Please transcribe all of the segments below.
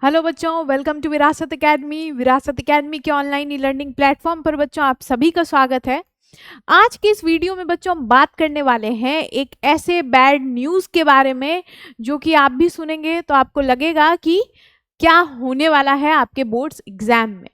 Hello बच्चों, welcome to विरासत academy. विरासत एकेडमी के ऑनलाइन ई लर्निंग प्लेटफॉर्म पर बच्चों आप सभी का स्वागत है। आज की इस वीडियो में बच्चों हम बात करने वाले हैं एक ऐसे बैड न्यूज़ के बारे में जो कि आप भी सुनेंगे तो आपको लगेगा कि क्या होने वाला है आपके बोर्ड्स एग्जाम में।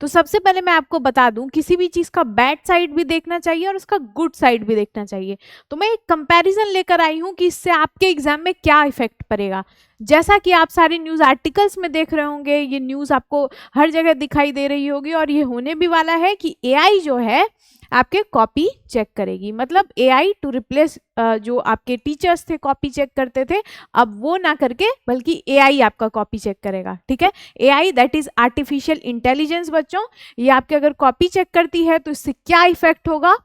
तो सबसे पहले मैं आपको बता दूं, किसी भी चीज़ का बैड साइड भी देखना चाहिए और उसका गुड साइड भी देखना चाहिए। तो मैं एक कंपैरिजन लेकर आई हूं कि इससे आपके एग्जाम में क्या इफेक्ट पड़ेगा। जैसा कि आप सारे न्यूज़ आर्टिकल्स में देख रहे होंगे, ये न्यूज़ आपको हर जगह दिखाई दे रही होगी और ये होने भी वाला है कि एआई जो है आपके कॉपी चेक करेगी। मतलब एआई टू रिप्लेस जो आपके टीचर्स थे कॉपी चेक करते थे, अब वो ना करके बल्कि एआई आपका कॉपी चेक करेगा। ठीक है, AI that is artificial intelligence. बच्चों ये आपके अगर कॉपी चेक करती है तो इससे क्या इफेक्ट होगा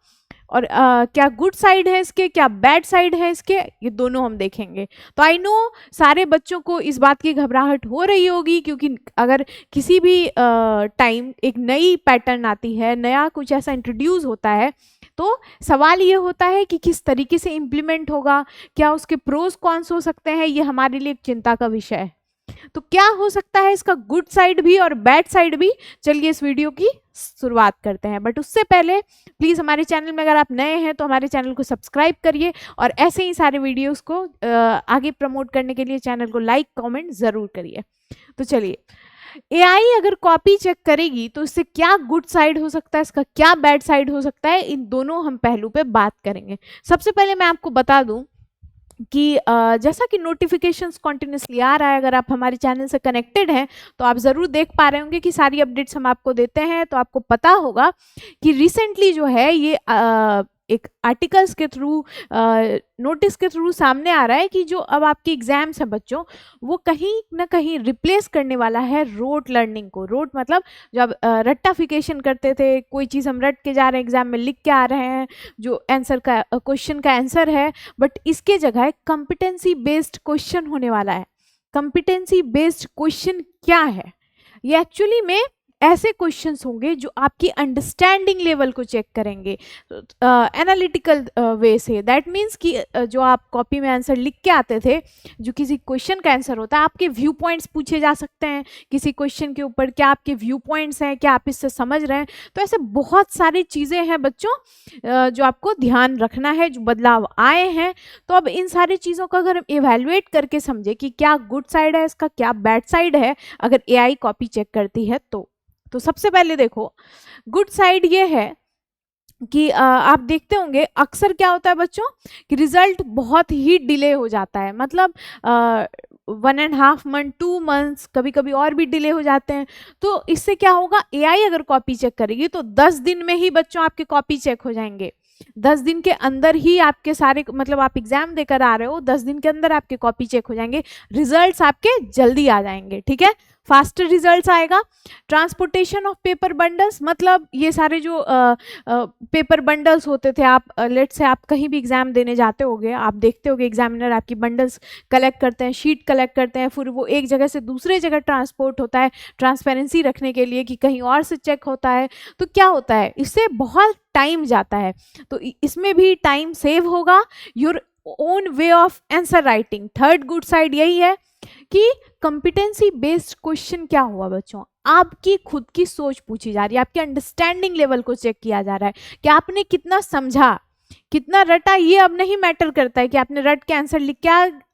और क्या गुड साइड है इसके, क्या बैड साइड है इसके, ये दोनों हम देखेंगे। तो आई नो सारे बच्चों को इस बात की घबराहट हो रही होगी, क्योंकि अगर किसी भी टाइम एक नई पैटर्न आती है, नया कुछ ऐसा इंट्रोड्यूस होता है, तो सवाल ये होता है कि किस तरीके से इम्प्लीमेंट होगा, क्या उसके प्रोज कॉन्स हो सकते हैं। ये हमारे लिए एक चिंता का विषय है। तो क्या हो सकता है इसका गुड साइड भी और बैड साइड भी, चलिए इस वीडियो की शुरुआत करते हैं। बट उससे पहले प्लीज़ हमारे चैनल में अगर आप नए हैं तो हमारे चैनल को सब्सक्राइब करिए और ऐसे ही सारे वीडियोस को आगे प्रमोट करने के लिए चैनल को लाइक कमेंट ज़रूर करिए। तो चलिए, एआई अगर कॉपी चेक करेगी तो इससे क्या गुड साइड हो सकता है, इसका क्या बैड साइड हो सकता है, इन दोनों हम पहलू पे बात करेंगे। सबसे पहले मैं आपको बता दूं कि जैसा कि नोटिफिकेशंस कॉन्टिन्यूसली आ रहा है, अगर आप हमारे चैनल से कनेक्टेड हैं तो आप ज़रूर देख पा रहे होंगे कि सारी अपडेट्स हम आपको देते हैं। तो आपको पता होगा कि रिसेंटली जो है ये एक आर्टिकल्स के थ्रू, नोटिस के थ्रू सामने आ रहा है कि जो अब आपके एग्जाम्स हैं बच्चों, वो कहीं ना कहीं रिप्लेस करने वाला है रोट लर्निंग को। रोट मतलब जब रट्टाफिकेशन करते थे, कोई चीज़ हम रट के जा रहे हैं, एग्जाम में लिख के आ रहे हैं जो आंसर का क्वेश्चन का आंसर है, बट इसके जगह कॉम्पिटेंसी बेस्ड क्वेश्चन होने वाला है। कॉम्पिटेंसी बेस्ड क्वेश्चन क्या है? ये एक्चुअली में ऐसे क्वेश्चंस होंगे जो आपकी अंडरस्टैंडिंग लेवल को चेक करेंगे एनालिटिकल वे से। दैट मीन्स कि जो आप कॉपी में आंसर लिख के आते थे, जो किसी क्वेश्चन का आंसर होता है, आपके व्यू पॉइंट्स पूछे जा सकते हैं किसी क्वेश्चन के ऊपर। क्या आपके व्यू पॉइंट्स हैं, क्या आप इससे समझ रहे हैं? तो ऐसे बहुत सारी चीज़ें हैं बच्चों जो आपको ध्यान रखना है, जो बदलाव आए हैं। तो अब इन सारी चीज़ों को अगर हम इवेल्युएट करके समझे कि क्या गुड साइड है इसका, क्या बैड साइड है अगर एआई कॉपी चेक करती है तो सबसे पहले देखो, गुड साइड ये है कि आप देखते होंगे अक्सर क्या होता है बच्चों कि रिजल्ट बहुत ही डिले हो जाता है। मतलब 1.5 मंथ 2 मंथ्स, कभी कभी और भी डिले हो जाते हैं। तो इससे क्या होगा, एआई अगर कॉपी चेक करेगी तो 10 दिन में ही बच्चों आपके कॉपी चेक हो जाएंगे। 10 दिन के अंदर ही आपके सारे, मतलब आप एग्जाम देकर आ रहे हो, 10 दिन के अंदर आपके कॉपी चेक हो जाएंगे, रिजल्ट्स आपके जल्दी आ जाएंगे। ठीक है, फास्टर रिजल्ट्स आएगा। ट्रांसपोर्टेशन ऑफ पेपर बंडल्स, मतलब ये सारे जो पेपर बंडल्स होते थे, आप लेट से आप कहीं भी एग्जाम देने जाते होगे, आप देखते होगे एग्जामिनर आपकी बंडल्स कलेक्ट करते हैं, शीट कलेक्ट करते हैं, फिर वो एक जगह से दूसरे जगह ट्रांसपोर्ट होता है ट्रांसपेरेंसी रखने के लिए कि कहीं और से चेक होता है। तो क्या होता है, इससे बहुत टाइम जाता है। तो इसमें भी टाइम सेव होगा। Your own way of answer writing, third good side यही है कि कॉम्पिटेंसी बेस्ड क्वेश्चन क्या हुआ बच्चों, आपकी खुद की सोच पूछी जा रही है, आपके अंडरस्टैंडिंग लेवल को चेक किया जा रहा है कि आपने कितना समझा, कितना रटा। ये अब नहीं मैटर करता है कि आपने रट के आंसर लिख के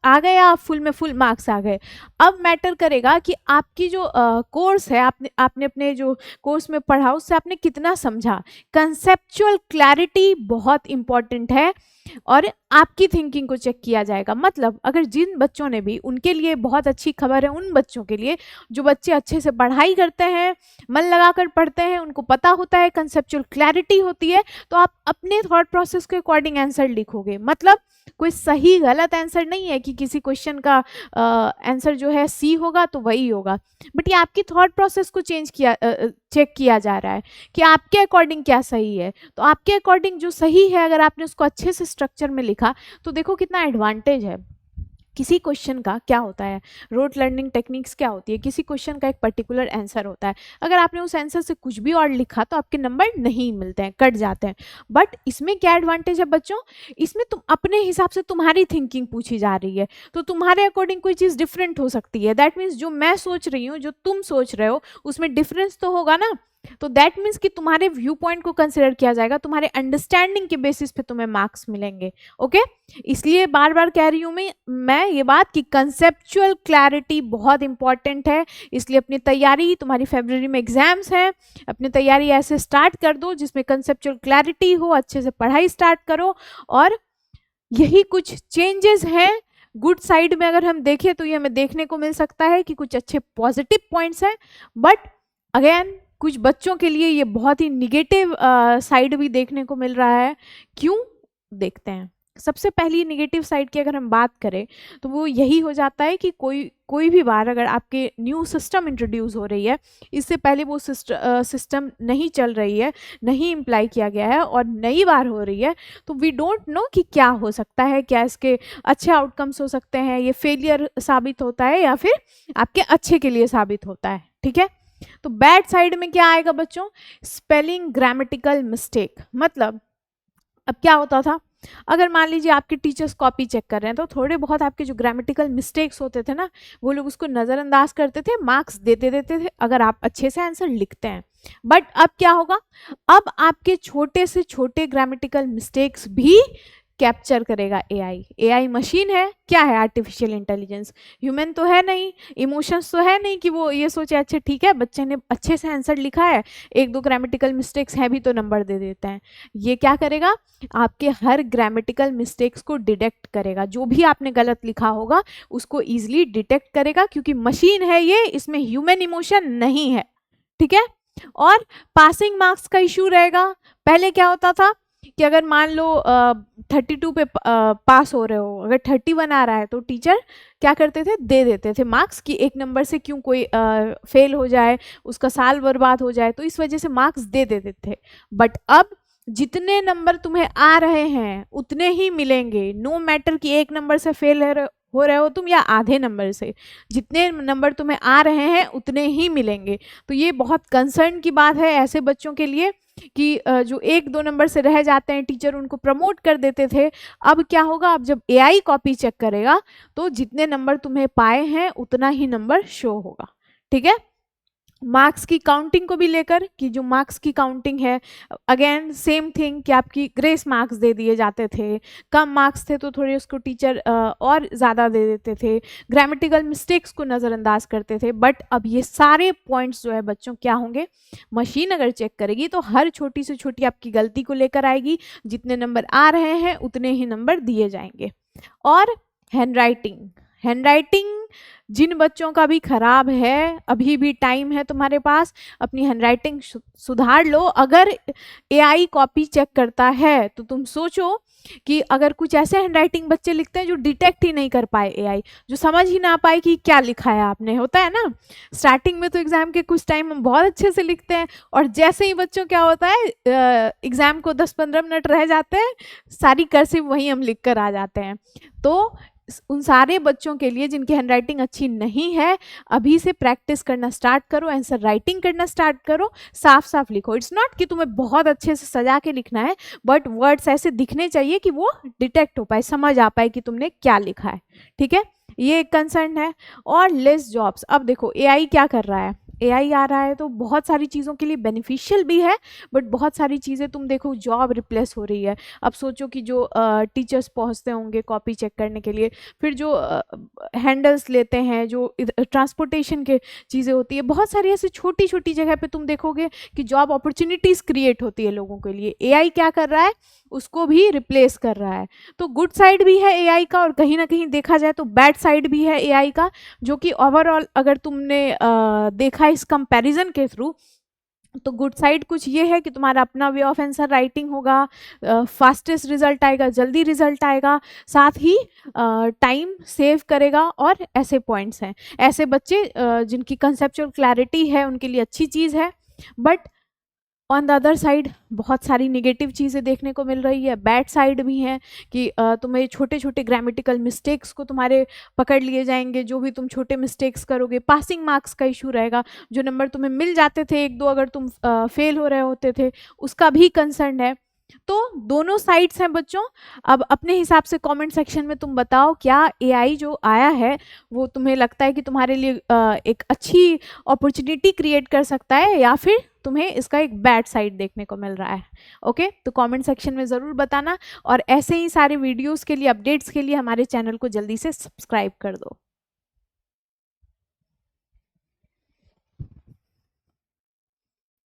आ गए या फुल में फुल मार्क्स आ गए। अब मैटर करेगा कि आपकी जो कोर्स है, आपने अपने जो कोर्स में पढ़ा उससे आपने कितना समझा। कंसेप्चुअल क्लैरिटी बहुत इंपॉर्टेंट है और आपकी थिंकिंग को चेक किया जाएगा। मतलब अगर जिन बच्चों ने भी, उनके लिए बहुत अच्छी खबर है उन बच्चों के लिए जो बच्चे अच्छे से पढ़ाई करते हैं, मन लगाकर पढ़ते हैं, उनको पता होता है, कंसेप्चुअल क्लैरिटी होती है, तो आप अपने थॉट प्रोसेस के अकॉर्डिंग आंसर लिखोगे। मतलब कोई सही गलत आंसर नहीं है कि किसी क्वेश्चन का आंसर जो है सी होगा तो वही होगा, बट ये आपकी थॉट प्रोसेस को चेक किया जा रहा है कि आपके अकॉर्डिंग क्या सही है। तो आपके अकॉर्डिंग जो सही है, अगर आपने उसको अच्छे से स्ट्रक्चर में लिखा तो देखो कितना एडवांटेज है। किसी क्वेश्चन का क्या होता है, रोट लर्निंग टेक्निक्स क्या होती है, किसी क्वेश्चन का एक पर्टिकुलर आंसर होता है, अगर आपने उस आंसर से कुछ भी और लिखा तो आपके नंबर नहीं मिलते हैं, कट जाते हैं। बट इसमें क्या एडवांटेज है बच्चों, इसमें तुम अपने हिसाब से तुम्हारी थिंकिंग पूछी जा रही है, तो तुम्हारे अकॉर्डिंग कोई चीज़ डिफरेंट हो सकती है। दैट मीन्स जो मैं सोच रही हूँ, जो तुम सोच रहे हो, उसमें डिफरेंस तो होगा ना। तो दैट मीन्स कि तुम्हारे व्यू पॉइंट को कंसिडर किया जाएगा, तुम्हारे अंडरस्टैंडिंग के बेसिस पे तुम्हें मार्क्स मिलेंगे। ओके, इसलिए बार बार कह रही हूँ मैं ये बात कि कंसेप्चुअल क्लैरिटी बहुत इंपॉर्टेंट है। इसलिए अपनी तैयारी, तुम्हारी फरवरी में एग्जाम्स हैं, अपनी तैयारी ऐसे स्टार्ट कर दो जिसमें कंसेप्चुअल क्लैरिटी हो, अच्छे से पढ़ाई स्टार्ट करो। और यही कुछ चेंजेस हैं। गुड साइड में अगर हम देखें तो ये हमें देखने को मिल सकता है कि कुछ अच्छे पॉजिटिव पॉइंट्स हैं, बट अगेन कुछ बच्चों के लिए ये बहुत ही निगेटिव साइड भी देखने को मिल रहा है। क्यों, देखते हैं। सबसे पहली निगेटिव साइड की अगर हम बात करें तो वो यही हो जाता है कि कोई भी बार अगर आपके न्यू सिस्टम इंट्रोड्यूस हो रही है, इससे पहले वो सिस्टम नहीं चल रही है, नहीं इम्प्लाई किया गया है और नई बार हो रही है, तो वी डोंट नो कि क्या हो सकता है, क्या इसके अच्छे आउटकम्स हो सकते हैं, ये फेलियर साबित होता है या फिर आपके अच्छे के लिए साबित होता है। ठीक है, तो बैड साइड में क्या आएगा बच्चों, स्पेलिंग ग्रामेटिकल मिस्टेक। मतलब अब क्या होता था, अगर मान लीजिए आपके टीचर्स कॉपी चेक कर रहे हैं तो थोड़े बहुत आपके जो ग्रामेटिकल मिस्टेक्स होते थे ना, वो लोग उसको नज़रअंदाज करते थे, मार्क्स देते थे अगर आप अच्छे से आंसर लिखते हैं। बट अब क्या होगा, अब आपके छोटे से छोटे ग्रामेटिकल मिस्टेक्स भी कैप्चर करेगा एआई। एआई मशीन है, क्या है, आर्टिफिशियल इंटेलिजेंस। ह्यूमन तो है नहीं, इमोशंस तो है नहीं कि वो ये सोचे अच्छा ठीक है बच्चे ने अच्छे से आंसर लिखा है, एक दो ग्रामेटिकल मिस्टेक्स हैं भी तो नंबर दे देते हैं। ये क्या करेगा, आपके हर ग्रामेटिकल मिस्टेक्स को डिटेक्ट करेगा, जो भी आपने गलत लिखा होगा उसको ईजिली डिटेक्ट करेगा, क्योंकि मशीन है ये, इसमें ह्यूमन इमोशन नहीं है। ठीक है, और पासिंग मार्क्स का इशू रहेगा। पहले क्या होता था कि अगर मान लो 32 पे पास हो रहे हो, अगर 31 आ रहा है तो टीचर क्या करते थे, दे देते थे मार्क्स, कि एक नंबर से क्यों कोई फेल हो जाए, उसका साल बर्बाद हो जाए, तो इस वजह से मार्क्स दे देते थे। बट अब जितने नंबर तुम्हें आ रहे हैं उतने ही मिलेंगे, नो मैटर कि एक नंबर से फेल हो रहे हो तुम या आधे नंबर से, जितने नंबर तुम्हें आ रहे हैं उतने ही मिलेंगे। तो ये बहुत कंसर्न की बात है ऐसे बच्चों के लिए कि जो एक दो नंबर से रह जाते हैं, टीचर उनको प्रमोट कर देते थे। अब क्या होगा, अब जब एआई कॉपी चेक करेगा तो जितने नंबर तुम्हें पाए हैं उतना ही नंबर शो होगा। ठीक है, मार्क्स की काउंटिंग को भी लेकर, कि जो मार्क्स की काउंटिंग है, अगेन सेम थिंग कि आपकी ग्रेस मार्क्स दे दिए जाते थे, कम मार्क्स थे तो थोड़े उसको टीचर और ज़्यादा दे देते थे, ग्रामेटिकल मिस्टेक्स को नज़रअंदाज करते थे। बट अब ये सारे पॉइंट्स जो है बच्चों क्या होंगे, मशीन अगर चेक करेगी तो हर छोटी से छोटी आपकी गलती को लेकर आएगी, जितने नंबर आ रहे हैं उतने ही नंबर दिए जाएंगे। और हैंडराइटिंग जिन बच्चों का भी खराब है, अभी भी टाइम है तुम्हारे पास, अपनी हैंडराइटिंग सुधार लो। अगर एआई कॉपी चेक करता है तो तुम सोचो कि अगर कुछ ऐसे हैंडराइटिंग बच्चे लिखते हैं जो डिटेक्ट ही नहीं कर पाए एआई, जो समझ ही ना पाए कि क्या लिखा है आपने, होता है ना स्टार्टिंग में तो एग्जाम के कुछ टाइम हम बहुत अच्छे से लिखते हैं, और जैसे ही बच्चों क्या होता है एग्जाम को 10-15 मिनट रह जाते हैं, सारी कर्सिव वहीं हम लिख कर आ जाते हैं। तो उन सारे बच्चों के लिए जिनकी हैंडराइटिंग अच्छी नहीं है, अभी से प्रैक्टिस करना स्टार्ट करो, आंसर राइटिंग करना स्टार्ट करो, साफ साफ लिखो। इट्स नॉट कि तुम्हें बहुत अच्छे से सजा के लिखना है, बट वर्ड्स ऐसे दिखने चाहिए कि वो डिटेक्ट हो पाए, समझ आ पाए कि तुमने क्या लिखा है। ठीक है, ये एक कंसर्न है। और लेस जॉब्स, अब देखो एआई क्या कर रहा है, एआई आ रहा है तो बहुत सारी चीज़ों के लिए बेनिफिशियल भी है, बट बहुत सारी चीज़ें तुम देखो जॉब रिप्लेस हो रही है। अब सोचो कि जो टीचर्स पहुंचते होंगे कॉपी चेक करने के लिए, फिर जो हैंडल्स लेते हैं, जो ट्रांसपोर्टेशन के चीज़ें होती है, बहुत सारी ऐसी छोटी छोटी जगह पे तुम देखोगे कि जॉब अपॉर्चुनिटीज़ क्रिएट होती है लोगों के लिए। एआई क्या कर रहा है, उसको भी रिप्लेस कर रहा है। तो गुड साइड भी है एआई का, और कहीं ना कहीं देखा जाए तो बैड साइड भी है एआई का, जो कि ओवरऑल अगर तुमने देखा इस कंपैरिजन के थ्रू, तो गुड साइड कुछ ये है कि तुम्हारा अपना वे ऑफ आंसर राइटिंग होगा, फास्टेस्ट रिजल्ट आएगा, जल्दी रिजल्ट आएगा, साथ ही टाइम सेव करेगा। और ऐसे पॉइंट्स हैं, ऐसे बच्चे जिनकी कंसेप्चुअल क्लैरिटी है उनके लिए अच्छी चीज़ है। But on the other side बहुत सारी नेगेटिव चीज़ें देखने को मिल रही है, बैड साइड भी हैं कि तुम्हें छोटे छोटे ग्रामेटिकल मिस्टेक्स को तुम्हारे पकड़ लिए जाएंगे, जो भी तुम छोटे मिस्टेक्स करोगे। पासिंग मार्क्स का इशू रहेगा, जो नंबर तुम्हें मिल जाते थे एक दो अगर तुम फेल हो रहे होते थे, उसका भी कंसर्न है। तो दोनों साइड्स हैं बच्चों। अब अपने हिसाब से कमेंट सेक्शन में तुम बताओ, क्या एआई जो आया है वो तुम्हें लगता है कि तुम्हारे लिए एक अच्छी अपॉर्चुनिटी क्रिएट कर सकता है, या फिर तुम्हें इसका एक बैड साइड देखने को मिल रहा है। ओके, तो कमेंट सेक्शन में ज़रूर बताना, और ऐसे ही सारे वीडियोस के लिए, अपडेट्स के लिए हमारे चैनल को जल्दी से सब्सक्राइब कर दो।